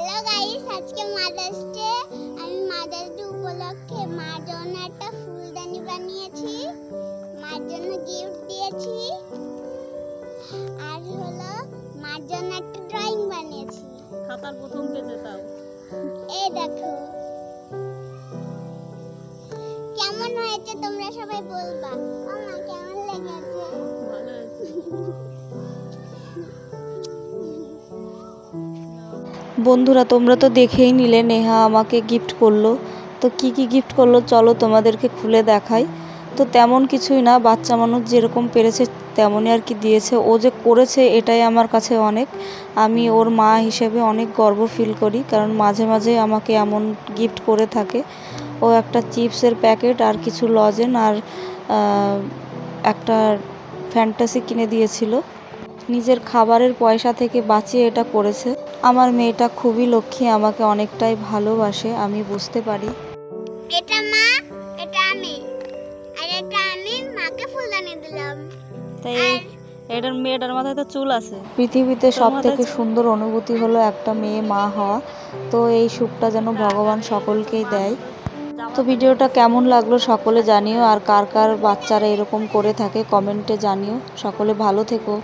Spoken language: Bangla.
হ্যালো গাইস, আজকে মাদার্স ডে। আমি মাদার্স ডে উপলক্ষে মার জন্য একটা ফুলদানি বানিয়েছি, মার জন্য গিফট দিয়েছি, আর হলো মার জন্য একটা ড্রয়িং বানিয়েছি। খাতার প্রথম পেজে তাও এই দেখো কেমন হয়েছে, তোমরা সবাই বলবা। মা কেমন লেগেছে? ভালো হয়েছে। বন্ধুরা, তোমরা তো দেখেই নিলে নেহা আমাকে গিফট করলো। তো কি কি গিফট করলো চলো তোমাদেরকে খুলে দেখাই। তো তেমন কিছুই না, বাচ্চা মানুষ যেরকম পেরেছে তেমনই আর কি দিয়েছে। ও যে করেছে এটাই আমার কাছে অনেক। আমি ওর মা হিসেবে অনেক গর্ব ফিল করি, কারণ মাঝে মাঝে আমাকে এমন গিফট করে থাকে। ও একটা চিপসের প্যাকেট আর কিছু লজেন আর একটা ফ্যান্টাসি কিনে দিয়েছিল। নিজের খাবারের পয়সা থেকে বাঁচিয়ে এটা করেছে। আমার মেয়েটা খুবই লক্ষ্মী, আমাকে অনেকটাই ভালোবাসে, আমি বুঝতে পারি। এটা মা, এটা আমি, আর এটা আমি মাকে ফুলদানি দিলাম। তাই এটার মেয়েটার মাথায় তো চুল আছে। পৃথিবীতে সব থেকে সুন্দর অনুভূতি হলো একটা মেয়ে মা হওয়া। তো এই সুখটা যেন ভগবান সকলকেই দেয়। তো ভিডিওটা কেমন লাগলো সকলে জানিও, আর কার কার বাচ্চারা এরকম করে থাকে কমেন্টে জানিও। সকলে ভালো থেকো।